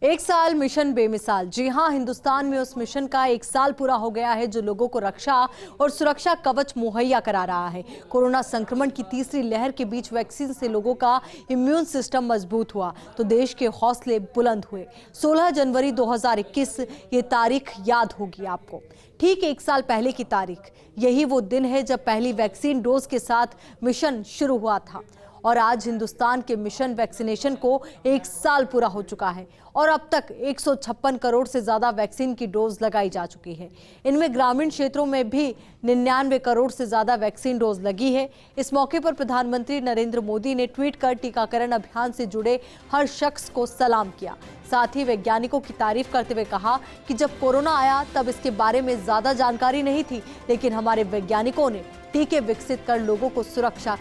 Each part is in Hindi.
एक साल मिशन बेमिसाल। जी हां, हिंदुस्तान में उस मिशन का एक साल पूरा हो गया है जो लोगों को रक्षा और सुरक्षा कवच मुहैया करा रहा है। कोरोना संक्रमण की तीसरी लहर के बीच वैक्सीन से लोगों का इम्यून सिस्टम मजबूत हुआ तो देश के हौसले बुलंद हुए। 16 जनवरी 2021 ये तारीख याद होगी आपको। ठीक एक साल पहले की तारीख, यही वो दिन है जब पहली वैक्सीन डोज के साथ मिशन शुरू हुआ था। और आज हिंदुस्तान के मिशन वैक्सीनेशन को एक साल पूरा हो चुका है और अब तक 156 करोड़ से ज्यादा वैक्सीन की डोज लगाई जा चुकी है। इनमें ग्रामीण क्षेत्रों में भी 99 करोड़ से ज्यादा वैक्सीन डोज लगी है। इस मौके पर प्रधानमंत्री नरेंद्र मोदी ने ट्वीट कर टीकाकरण अभियान से जुड़े हर शख्स को सलाम किया। साथ ही वैज्ञानिकों की तारीफ करते हुए कहा कि जब कोरोना आया तब इसके बारे में ज्यादा जानकारी नहीं थी, लेकिन हमारे वैज्ञानिकों ने टीके विकसित कर लोगों को सुरक्षा।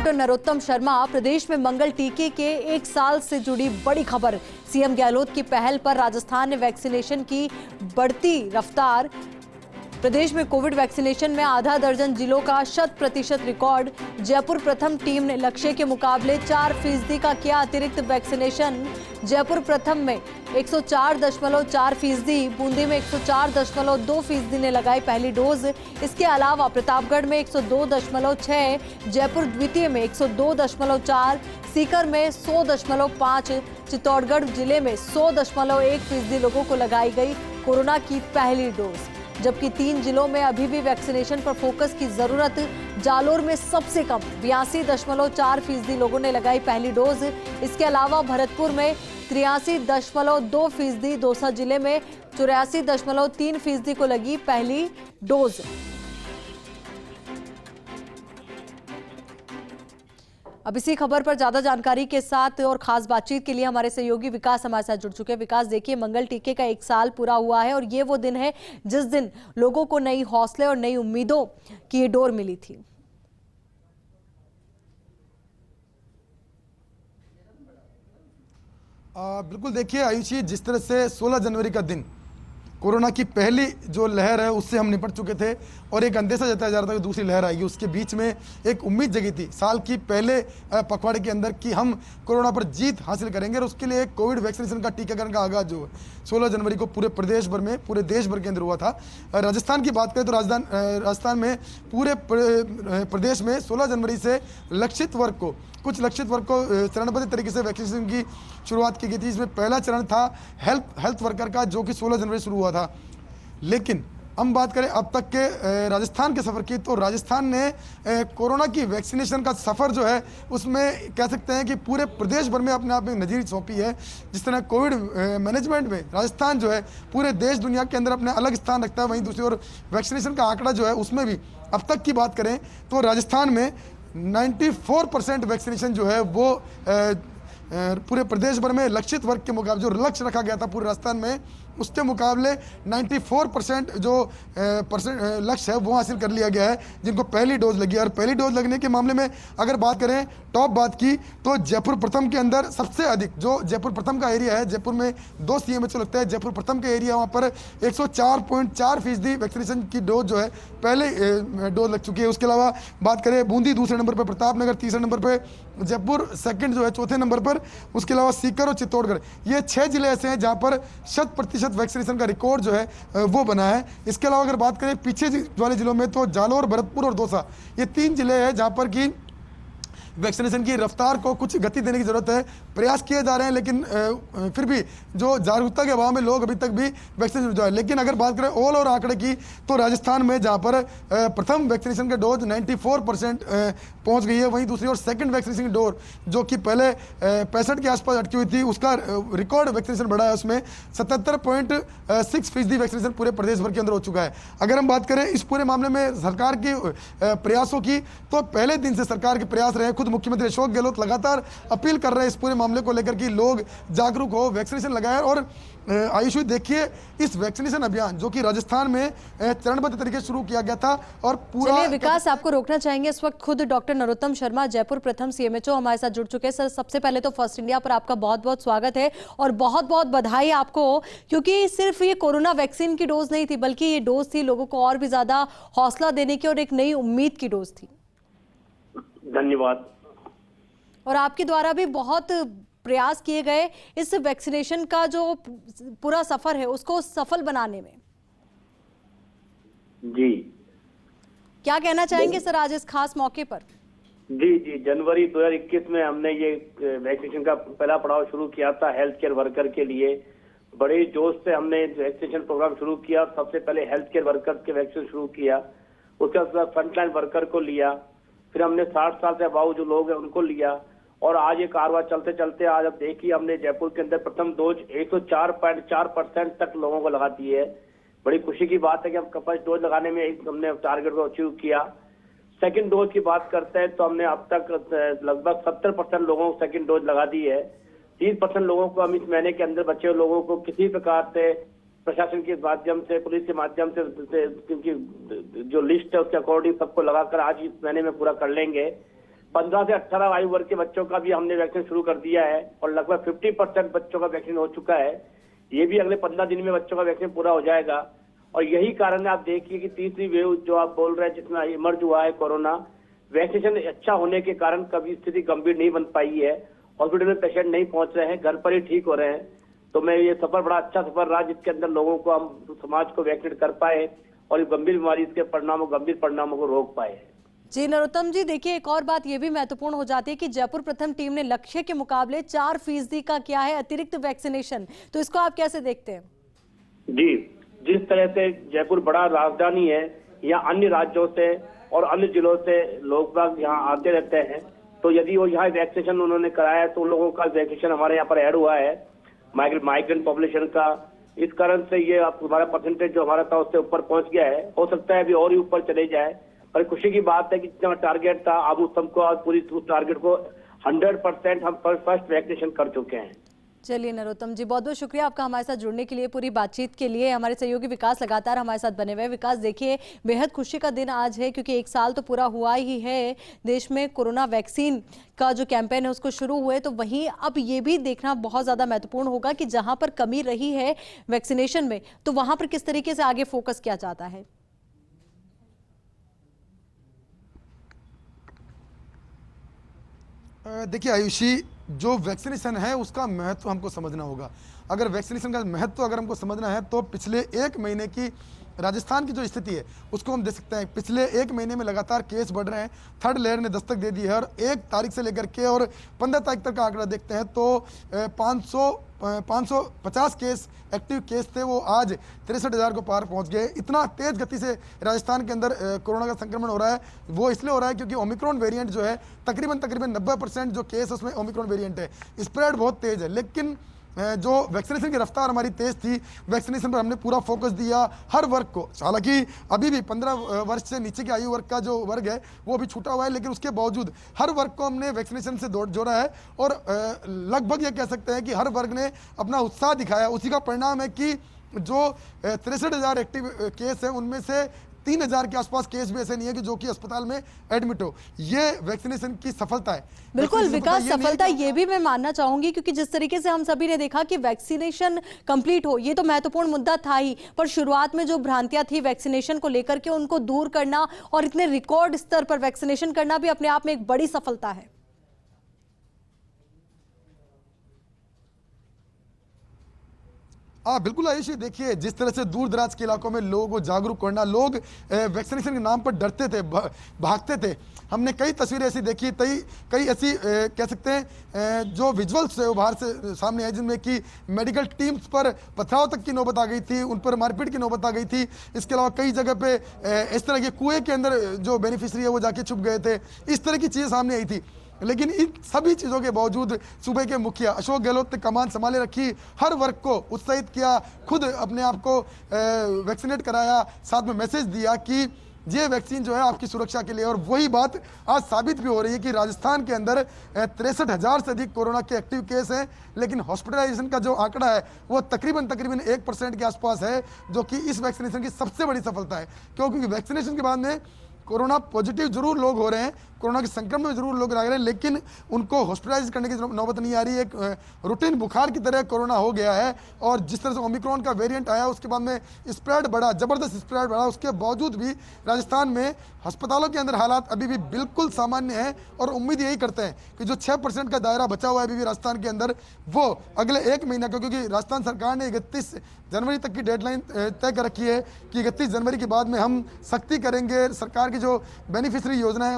नरोत्तम शर्मा, प्रदेश में मंगल टीके के एक साल से जुड़ी बड़ी खबर। सीएम गहलोत की पहल पर राजस्थान ने वैक्सीनेशन की बढ़ती रफ्तार। प्रदेश में कोविड वैक्सीनेशन में आधा दर्जन जिलों का 100% रिकॉर्ड। जयपुर प्रथम टीम ने लक्ष्य के मुकाबले 4% का किया अतिरिक्त वैक्सीनेशन। जयपुर प्रथम में 104.4%, बूंदी में 104.2% ने लगाई पहली डोज। इसके अलावा प्रतापगढ़ में 102.6, जयपुर द्वितीय में 102.4, सीकर में 100.5, चित्तौड़गढ़ जिले में 100.1% लोगों को लगाई गई कोरोना की पहली डोज। जबकि 3 जिलों में अभी भी वैक्सीनेशन पर फोकस की जरूरत। जालोर में सबसे कम 82.4% लोगों ने लगाई पहली डोज। इसके अलावा भरतपुर में 83.2%, दौसा जिले में 84.3% को लगी पहली डोज। अब इसी खबर पर ज्यादा जानकारी के साथ और खास बातचीत के लिए हमारे सहयोगी विकास हमारे साथ जुड़ चुके हैं। विकास, देखिए, मंगल टीके का एक साल पूरा हुआ है और ये वो दिन है जिस दिन लोगों को नई हौसले और नई उम्मीदों की डोर मिली थी। बिल्कुल, देखिए आयुषी, जिस तरह से 16 जनवरी का दिन कोरोना की पहली जो लहर है उससे हम निपट चुके थे और एक अंदेशा जताया जा रहा था कि दूसरी लहर आएगी, उसके बीच में एक उम्मीद जगी थी साल की पहले पखवाड़े के अंदर कि हम कोरोना पर जीत हासिल करेंगे। और उसके लिए कोविड वैक्सीनेशन का टीकाकरण का आगाज जो 16 जनवरी को पूरे प्रदेश भर में, पूरे देश भर के अंदर हुआ था। राजस्थान की बात करें तो राजस्थान में पूरे प्रदेश में 16 जनवरी से कुछ लक्षित वर्ग को चरणबद्ध तरीके से वैक्सीनेशन की शुरुआत की गई थी। इसमें पहला चरण था हेल्थ वर्कर का, जो कि 16 जनवरी शुरू हुआ था। लेकिन हम बात करें अब तक के राजस्थान के सफ़र की, तो राजस्थान ने कोरोना की वैक्सीनेशन का सफ़र जो है उसमें कह सकते हैं कि पूरे प्रदेश भर में अपने आप में नज़ीर सौंपी है। जिस तरह कोविड मैनेजमेंट में राजस्थान जो है पूरे देश दुनिया के अंदर अपने अलग स्थान रखता है, वहीं दूसरी ओर वैक्सीनेशन का आंकड़ा जो है उसमें भी अब तक की बात करें तो राजस्थान में 94% वैक्सीनेशन जो है वो पूरे प्रदेश भर में लक्षित वर्ग के मुकाबले, जो लक्ष्य रखा गया था पूरे राजस्थान में, उसके मुकाबले 94% जो लक्ष्य है वो हासिल कर लिया गया है जिनको पहली डोज लगी है। और पहली डोज लगने के मामले में अगर बात करें, टॉप बात की, तो जयपुर प्रथम के अंदर सबसे अधिक जो जयपुर प्रथम का एरिया है, जयपुर में 2 CMHO लगता है, जयपुर प्रथम का एरिया, वहाँ पर 104.4% वैक्सीनेशन की डोज जो है पहले डोज लग चुकी है। उसके अलावा बात करें बूंदी दूसरे नंबर पर, प्रतापनगर तीसरे नंबर पर, जयपुर सेकंड जो है चौथे नंबर पर, उसके अलावा सीकर और चित्तौड़गढ़, ये 6 जिले ऐसे हैं जहाँ पर 100% वैक्सीनेशन का रिकॉर्ड जो है वो बना है। इसके अलावा अगर बात करें पीछे वाले जिलों में, तो जालोर, भरतपुर और दौसा, ये 3 जिले हैं जहाँ पर की वैक्सीनेशन की रफ्तार को कुछ गति देने की जरूरत है। प्रयास किए जा रहे हैं, लेकिन फिर भी जो जागरूकता के अभाव में लोग अभी तक भी वैक्सीनेशन जो है। लेकिन अगर बात करें ऑल ओवर आंकड़े की, तो राजस्थान में जहां पर प्रथम वैक्सीनेशन का डोज 94% पहुंच गई है, वहीं दूसरी ओर सेकंड वैक्सीनेशन की डोज जो कि पहले 65 के आसपास अटकी हुई थी, उसका रिकॉर्ड वैक्सीनेशन बढ़ा है, उसमें 77.6% वैक्सीनेशन पूरे प्रदेश भर के अंदर हो चुका है। अगर हम बात करें इस पूरे मामले में सरकार के प्रयासों की, तो पहले दिन से सरकार के प्रयास रहे। खुद मुख्यमंत्री अशोक गहलोत लगातार अपील कर रहे हैं इस पूरे मामले को लेकर कि लोग जागरूक हो, वैक्सीनेशन लगाए। और आयुषी देखिए, इस वैक्सीनेशन अभियान जो कि राजस्थान में चरणबद्ध तरीके से शुरू किया गया था और पूरा। चलिए विकास, आपको रोकना चाहेंगे, इस वक्त खुद डॉक्टर नरोत्तम शर्मा, जयपुर प्रथम सीएमएचओ हमारे साथ जुड़ चुके हैं। सर, सबसे पहले तो फर्स्ट इंडिया पर आपका बहुत बहुत स्वागत है और बहुत बहुत बधाई आपको, क्योंकि सिर्फ ये कोरोना वैक्सीन की डोज नहीं थी, बल्कि ये डोज थी लोगों को और भी ज्यादा हौसला देने की और एक नई उम्मीद की डोज थी। धन्यवाद। और आपके द्वारा भी बहुत प्रयास किए गए इस वैक्सीनेशन का जो पूरा सफर है उसको सफल बनाने में। जी, क्या कहना चाहेंगे सर आज इस खास मौके पर? जी, जनवरी 2021 में हमने ये वैक्सीनेशन का पहला पड़ाव शुरू किया था हेल्थ केयर वर्कर के लिए। बड़े जोश से हमने वैक्सीनेशन प्रोग्राम शुरू किया। सबसे पहले हेल्थ केयर वर्कर के वैक्सीन शुरू किया, उसके बाद फ्रंटलाइन वर्कर को लिया, फिर हमने 60 साल से अबाव जो लोग हैं उनको लिया। और आज ये कारवां चलते चलते आज अब देखिए हमने जयपुर के अंदर प्रथम डोज 104.4% तक लोगों को लगा दी है। बड़ी खुशी की बात है कि हम फर्स्ट डोज लगाने में हमने टारगेट को अचीव किया। सेकंड डोज की बात करते हैं तो हमने अब तक लगभग 70% लोगों को सेकंड डोज लगा दी है। 30% लोगों को हम इस महीने के अंदर बचे हुए लोगों को किसी प्रकार से प्रशासन के माध्यम से, पुलिस के माध्यम से, क्योंकि जो लिस्ट है उसके अकॉर्डिंग सबको लगाकर आज इस महीने में पूरा कर लेंगे। 15 से 18 आयु वर्ग के बच्चों का भी हमने वैक्सीन शुरू कर दिया है और लगभग 50% बच्चों का वैक्सीन हो चुका है। ये भी अगले 15 दिन में बच्चों का वैक्सीन पूरा हो जाएगा। और यही कारण है, आप देखिए कि तीसरी वेव जो आप बोल रहे हैं जितना इमर्ज हुआ है कोरोना, वैक्सीनेशन अच्छा होने के कारण कभी स्थिति गंभीर नहीं बन पाई है। हॉस्पिटल में पेशेंट नहीं पहुंच रहे हैं, घर पर ही ठीक हो रहे हैं। तो मैं ये सफर बड़ा अच्छा सफर रहा जिसके अंदर लोगों को हम समाज को वैक्सीनेट कर पाए और गंभीर बीमारी इसके गंभीर परिणामों को रोक पाए। जी नरोत्तम जी, देखिए एक और बात ये भी महत्वपूर्ण हो जाती है कि जयपुर प्रथम टीम ने लक्ष्य के मुकाबले 4% का किया है अतिरिक्त वैक्सीनेशन, तो इसको आप कैसे देखते हैं? जी, जिस तरह से जयपुर बड़ा राजधानी है, यहाँ अन्य राज्यों से और अन्य जिलों से लोग बाग यहाँ आते रहते हैं, तो यदि वो यहाँ वैक्सीनेशन उन्होंने कराया है तो उन लोगों का वैक्सीनेशन हमारे यहाँ पर ऐड हुआ है माइग्रेंट पॉपुलेशन का। इस कारण से ये हमारा परसेंटेज जो हमारा था उससे ऊपर पहुंच गया है। हो सकता है अभी और ही ऊपर चले जाए, पर खुशी की बात है कि जितना टारगेट था अब उस सबको आज पूरी उस टारगेट को 100% हम फर्स्ट वैक्सीनेशन कर चुके हैं। चलिए नरोत्तम जी, बहुत बहुत शुक्रिया आपका हमारे साथ जुड़ने के लिए, पूरी बातचीत के लिए। हमारे सहयोगी विकास लगातार हमारे साथ बने हुए हैं। विकास, देखिए बेहद खुशी का दिन आज है क्योंकि 1 साल तो पूरा हुआ ही है देश में कोरोना वैक्सीन का जो कैंपेन है उसको शुरू हुए, तो वहीं अब ये भी देखना बहुत ज़्यादा महत्वपूर्ण होगा कि जहाँ पर कमी रही है वैक्सीनेशन में तो वहाँ पर किस तरीके से आगे फोकस किया जाता है। देखिए आयुषी, जो वैक्सीनेशन है उसका महत्व हमको समझना होगा। अगर वैक्सीनेशन का महत्व अगर हमको समझना है तो पिछले 1 महीने की राजस्थान की जो स्थिति है उसको हम देख सकते हैं। पिछले 1 महीने में लगातार केस बढ़ रहे हैं, थर्ड लेयर ने दस्तक दे दी है और 1 तारीख से लेकर के और 15 तारीख तक का आंकड़ा देखते हैं तो 550 केस एक्टिव केस थे, वो आज 63,000 को पार पहुंच गए। इतना तेज गति से राजस्थान के अंदर कोरोना का संक्रमण हो रहा है, वो इसलिए हो रहा है क्योंकि ओमिक्रॉन वेरिएंट जो है तकरीबन 90% जो केस उसमें ओमिक्रॉन वेरिएंट है, स्प्रेड बहुत तेज है। लेकिन जो वैक्सीनेशन की रफ्तार हमारी तेज थी, वैक्सीनेशन पर हमने पूरा फोकस दिया हर वर्ग को। हालांकि अभी भी 15 वर्ष से नीचे के आयु वर्ग का जो वर्ग है वो अभी छूटा हुआ है, लेकिन उसके बावजूद हर वर्ग को हमने वैक्सीनेशन से जोड़ा है और लगभग ये कह सकते हैं कि हर वर्ग ने अपना उत्साह दिखाया। उसी का परिणाम है कि जो 63,000 एक्टिव केस है उनमें से 3,000 के आसपास केस भी ऐसे नहीं है कि जो कि अस्पताल में एडमिट हो। ये वैक्सीनेशन की सफलता है। बिल्कुल विकास, सफलता ये भी मैं मानना चाहूंगी क्योंकि जिस तरीके से हम सभी ने देखा कि वैक्सीनेशन कंप्लीट हो, ये तो महत्वपूर्ण मुद्दा था ही, पर शुरुआत में जो भ्रांतियां थी वैक्सीनेशन को लेकर के उनको दूर करना और इतने रिकॉर्ड स्तर पर वैक्सीनेशन करना भी अपने आप में एक बड़ी सफलता है। हाँ बिल्कुल आयुषी, देखिए जिस तरह से दूर दराज के इलाकों में लोगों को जागरूक करना, लोग वैक्सीनेशन के नाम पर डरते थे, भागते थे। हमने कई तस्वीरें ऐसी देखी, कई ऐसी कह सकते हैं जो विजुअल्स है वो बाहर से सामने आए जिनमें कि मेडिकल टीम्स पर पथराव तक की नौबत आ गई थी, उन पर मारपीट की नौबत आ गई थी। इसके अलावा कई जगह पे इस तरह के कुएं के अंदर जो बेनिफिशरी है वो जाके छुप गए थे, इस तरह की चीज़ें सामने आई थी। लेकिन इन सभी चीज़ों के बावजूद सूबे के मुखिया अशोक गहलोत ने कमान संभाले रखी, हर वर्ग को उत्साहित किया, खुद अपने आप को वैक्सीनेट कराया, साथ में मैसेज दिया कि ये वैक्सीन जो है आपकी सुरक्षा के लिए। और वही बात आज साबित भी हो रही है कि राजस्थान के अंदर 63,000 से अधिक कोरोना के एक्टिव केस हैं, लेकिन हॉस्पिटलाइजेशन का जो आंकड़ा है वो तकरीबन 1% के आसपास है, जो कि इस वैक्सीनेशन की सबसे बड़ी सफलता है। क्योंकि वैक्सीनेशन के बाद में कोरोना पॉजिटिव जरूर लोग हो रहे हैं, कोरोना के संक्रमण में जरूर लोग रह रहे हैं, लेकिन उनको हॉस्पिटलाइज करने की नौबत नहीं आ रही है। एक रूटीन बुखार की तरह कोरोना हो गया है। और जिस तरह से ओमिक्रॉन का वेरिएंट आया उसके बाद में स्प्रेड बढ़ा, जबरदस्त स्प्रेड बढ़ा, उसके बावजूद भी राजस्थान में अस्पतालों के अंदर हालात अभी भी बिल्कुल सामान्य है। और उम्मीद यही करते हैं कि जो 6% का दायरा बचा हुआ है अभी भी राजस्थान के अंदर, वो अगले 1 महीना का, क्योंकि राजस्थान सरकार ने 31 जनवरी तक की डेडलाइन तय कर रखी है कि 31 जनवरी के बाद में हम सख्ती करेंगे, सरकार की जो बेनिफिशियरी योजना है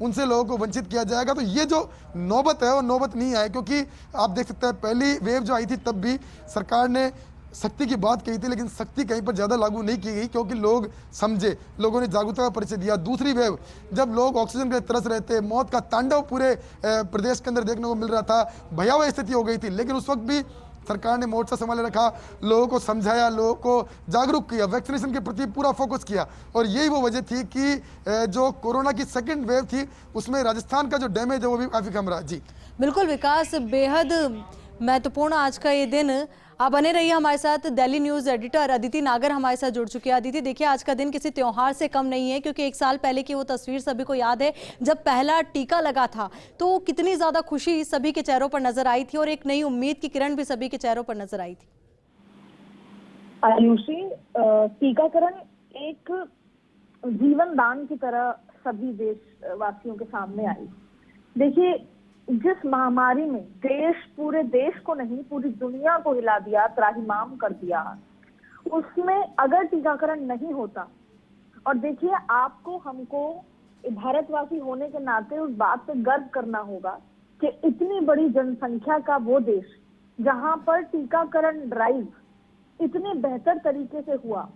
उनसे लोगों को वंचित किया जाएगा। तो ये जो नौबत है वो नौबत नहीं आए, क्योंकि आप देख सकते हैं पहली वेव जो आई थी तब भी सरकार ने सख्ती की बात कही थी, लेकिन सख्ती कहीं पर ज़्यादा लागू नहीं की गई, क्योंकि लोग समझे, लोगों ने जागरूकता का परिचय दिया। दूसरी वेव जब लोग ऑक्सीजन के तरस रहे थे, मौत का तांडव पूरे प्रदेश के अंदर देखने को मिल रहा था, भयावह स्थिति हो गई थी, लेकिन उस वक्त भी सरकार ने मोर्चा संभाले रखा, लोगों को समझाया, लोगों को जागरूक किया, वैक्सीनेशन के प्रति पूरा फोकस किया। और यही वो वजह थी कि जो कोरोना की सेकंड वेव थी उसमें राजस्थान का जो डैमेज है वो भी काफ़ी कम रहा। जी बिल्कुल विकास, बेहद महत्वपूर्ण आज का ये दिन। आप बने रहिए हमारे साथ। दिल्ली न्यूज़ एडिटर अदिति नागर हमारे साथ जुड़ चुके हैं। अदिति, देखिए आज का दिन किसी त्योहार से कम नहीं है, क्योंकि 1 साल पहले की वो तस्वीर सभी को याद है जब पहला टीका लगा था, तो कितनी ज़्यादा खुशी सभी के चेहरों पर नजर आई थी और एक नई उम्मीद की किरण भी सभी के चेहरों पर नजर आई थी। आयुषी, टीकाकरण एक जीवन दान की तरह सभी देशवासियों के सामने आई। देखिए, जिस महामारी में पूरे देश को नहीं पूरी दुनिया को हिला दिया, त्राहिमाम कर दिया, उसमें अगर टीकाकरण नहीं होता, और देखिए आपको हमको भारतवासी होने के नाते उस बात पे गर्व करना होगा कि इतनी बड़ी जनसंख्या का वो देश जहां पर टीकाकरण ड्राइव इतने बेहतर तरीके से हुआ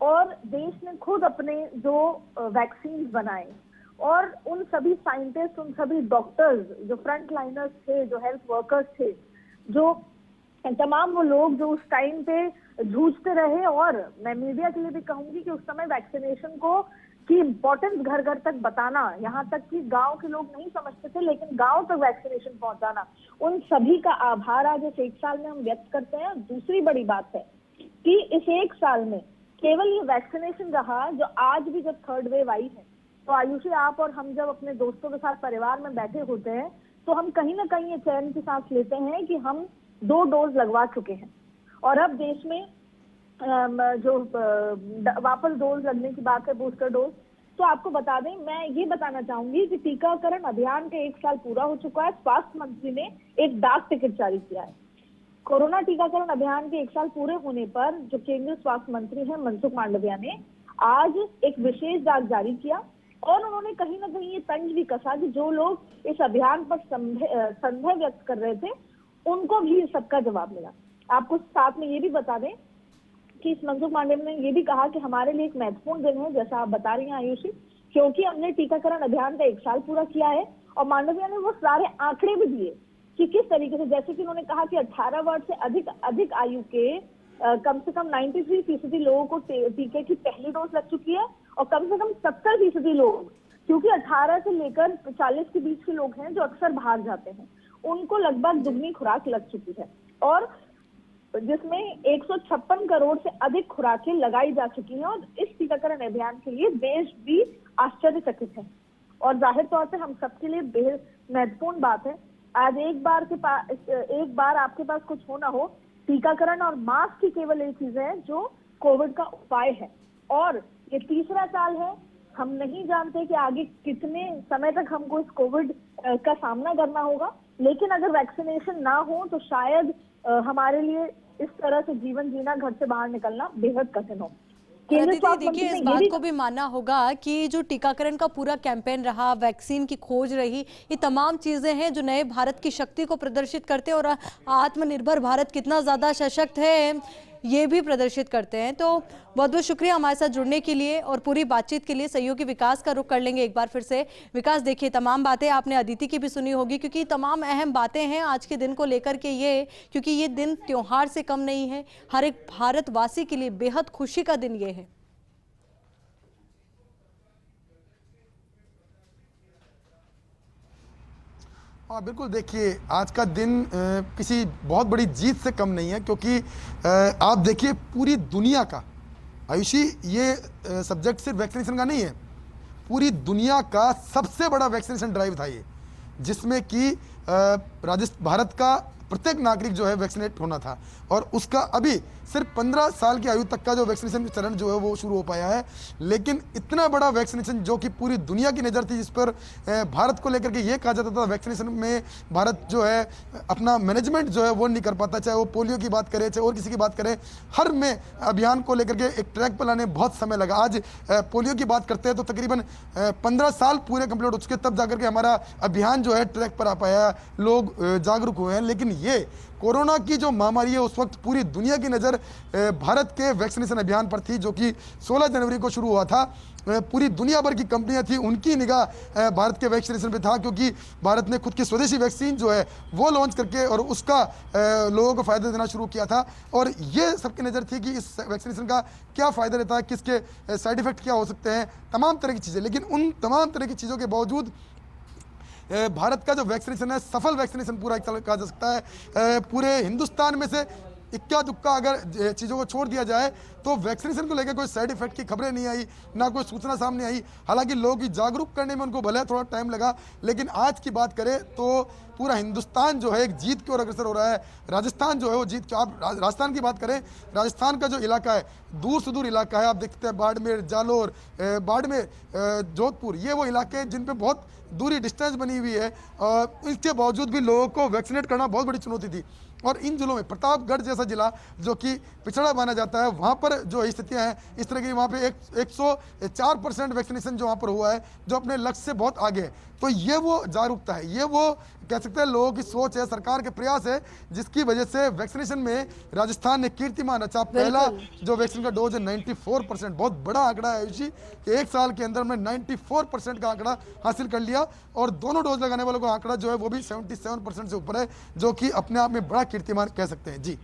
और देश ने खुद अपने जो वैक्सीन बनाए, और उन सभी साइंटिस्ट, उन सभी डॉक्टर्स जो फ्रंट लाइनर्स थे, जो हेल्थ वर्कर्स थे, जो तमाम वो लोग जो उस टाइम पे जूझते रहे। और मैं मीडिया के लिए भी कहूंगी कि उस समय वैक्सीनेशन को की इम्पोर्टेंस घर घर तक बताना, यहाँ तक कि गांव के लोग नहीं समझते थे, लेकिन गांव तक वैक्सीनेशन पहुंचाना, उन सभी का आभार आज इस 1 साल में हम व्यक्त करते हैं। दूसरी बड़ी बात है कि इस 1 साल में केवल ये वैक्सीनेशन रहा, जो आज भी जब 3rd वेव आई है, तो आयुषी आप और हम जब अपने दोस्तों के साथ परिवार में बैठे होते हैं तो हम कहीं ना कहीं ये चैन की सांस लेते हैं कि हम 2 डोज लगवा चुके हैं। और अब देश में जो वापस डोज लगने की बात है, बूस्टर डोज, तो आपको बता दें, मैं ये बताना चाहूंगी कि टीकाकरण अभियान के 1 साल पूरा हो चुका है। स्वास्थ्य मंत्री ने एक डाक टिकट जारी किया है। कोरोना टीकाकरण अभियान के 1 साल पूरे होने पर जो केंद्रीय स्वास्थ्य मंत्री हैं मनसुख मांडविया ने आज एक विशेष डाक जारी किया, और उन्होंने कहीं ना कहीं ये तंज भी कसा कि जो लोग इस अभियान पर संदेह व्यक्त कर रहे थे उनको भी सबका जवाब मिला। आपको साथ में ये भी बता दें कि इस मनसुख मांडविया ने ये भी कहा कि हमारे लिए एक महत्वपूर्ण दिन है, जैसा आप बता रही हैं आयुषी, क्योंकि हमने टीकाकरण अभियान का 1 साल पूरा किया है। और मांडविया ने वो सारे आंकड़े भी दिए कि किस तरीके से, जैसे कि उन्होंने कहा कि 18 वर्ष से अधिक आयु के कम से कम 93% लोगों को टीके की पहली डोज लग चुकी है, और कम से कम 70% लोग, क्योंकि 18 से लेकर 40 के बीच के लोग हैं जो अक्सर बाहर जाते हैं, उनको लगभग दुगनी खुराक लग चुकी है, और जिसमें 156 करोड़ से अधिक खुराकें लगाई जा चुकी हैं। और इस टीकाकरण अभियान के लिए देश भी आश्चर्यचकित है, और जाहिर तौर पर हम सबके लिए बेहद महत्वपूर्ण बात है। आज एक बार आपके पास कुछ हो ना हो, टीकाकरण और मास्क की केवल एक चीज है जो कोविड का उपाय है। और ये 3रा साल है, हम नहीं जानते कि आगे कितने समय तक हमको इस कोविड का सामना करना होगा, लेकिन अगर वैक्सीनेशन ना हो तो शायद हमारे लिए इस तरह से जीवन जीना, घर से बाहर निकलना बेहद कठिन हो। देखिए, इस बात को भी मानना होगा कि जो टीकाकरण का पूरा कैंपेन रहा, वैक्सीन की खोज रही, ये तमाम चीजें हैं जो नए भारत की शक्ति को प्रदर्शित करते हैं और आत्मनिर्भर भारत कितना ज्यादा सशक्त है ये भी प्रदर्शित करते हैं। तो बहुत बहुत शुक्रिया हमारे साथ जुड़ने के लिए और पूरी बातचीत के लिए। सहयोगी विकास का रुख कर लेंगे एक बार फिर से। विकास, देखिए तमाम बातें आपने अदिति की भी सुनी होगी, क्योंकि तमाम अहम बातें हैं आज के दिन को लेकर के, ये क्योंकि ये दिन त्योहार से कम नहीं है, हर एक भारतवासी के लिए बेहद खुशी का दिन ये है। हाँ बिल्कुल, देखिए आज का दिन किसी बहुत बड़ी जीत से कम नहीं है, क्योंकि आप देखिए पूरी दुनिया का, आयुषी ये सब्जेक्ट सिर्फ वैक्सीनेशन का नहीं है, पूरी दुनिया का सबसे बड़ा वैक्सीनेशन ड्राइव था ये, जिसमें कि भारत का प्रत्येक नागरिक जो है वैक्सीनेट होना था, और उसका अभी सिर्फ 15 साल की आयु तक का जो वैक्सीनेशन चरण जो है वो शुरू हो पाया है। लेकिन इतना बड़ा वैक्सीनेशन जो कि पूरी दुनिया की नज़र थी, जिस पर भारत को लेकर के ये कहा जाता था वैक्सीनेशन में भारत जो है अपना मैनेजमेंट जो है वो नहीं कर पाता, चाहे वो पोलियो की बात करें चाहे और किसी की बात करें, हर में अभियान को लेकर के एक ट्रैक पर लाने बहुत समय लगा। आज पोलियो की बात करते हैं तो तकरीबन 15 साल पूरे कंप्लीट हो चुके, तब जाकर के हमारा अभियान जो है ट्रैक पर आ पाया, लोग जागरूक हुए हैं। लेकिन ये कोरोना की जो महामारी है उस वक्त पूरी दुनिया की नज़र भारत के वैक्सीनेशन अभियान पर थी, जो कि 16 जनवरी को शुरू हुआ था। पूरी दुनिया भर की कंपनियां थी, उनकी निगाह भारत के वैक्सीनेशन पे था, क्योंकि भारत ने खुद की स्वदेशी वैक्सीन जो है वो लॉन्च करके और उसका लोगों को फ़ायदा देना शुरू किया था। और ये सबकी नज़र थी कि इस वैक्सीनेशन का क्या फ़ायदा रहता है, किसके साइड इफ़ेक्ट क्या हो सकते हैं, तमाम तरह की चीज़ें। लेकिन उन तमाम तरह की चीज़ों के बावजूद भारत का जो वैक्सीनेशन है सफल वैक्सीनेशन पूरा एक कहा जा सकता है। पूरे हिंदुस्तान में से इक्का दुक्का अगर चीज़ों को छोड़ दिया जाए तो वैक्सीनेशन को लेकर कोई साइड इफेक्ट की खबरें नहीं आई, ना कोई सूचना सामने आई। हालांकि लोगों की जागरूक करने में उनको भले थोड़ा टाइम लगा, लेकिन आज की बात करें तो पूरा हिंदुस्तान जो है एक जीत की ओर अग्रसर हो रहा है। राजस्थान जो है वो जीत की, आप राजस्थान की बात करें, राजस्थान का जो इलाका है दूर सुदूर इलाका है, आप देखते हैं बाड़मेर, जालोर, बाड़मेर, जोधपुर, ये वो इलाके हैं जिन पे बहुत दूरी डिस्टेंस बनी हुई है, इसके बावजूद भी लोगों को वैक्सीनेट करना बहुत बड़ी चुनौती थी। और इन जिलों में प्रतापगढ़ जैसा जिला जो कि पिछड़ा माना जाता है, वहाँ पर जो स्थितियाँ हैं इस तरह की, वहाँ पे 104% वैक्सीनेशन जो वहाँ पर हुआ है, जो अपने लक्ष्य से बहुत आगे है। तो ये वो जागरूकता है, ये वो कह सकते हैं लोगों की सोच है, सरकार के प्रयास है, जिसकी वजह से वैक्सीनेशन में राजस्थान ने कीर्तिमान रचा। पहला जो वैक्सीन का डोज है 94%, बहुत बड़ा आंकड़ा है आयुषी कि एक साल के अंदर में 94% का आंकड़ा हासिल कर लिया, और दोनों डोज लगाने वालों का आंकड़ा जो है वो भी 77% से ऊपर है, जो कि अपने आप में बड़ा कीर्तिमान कह सकते हैं। जी।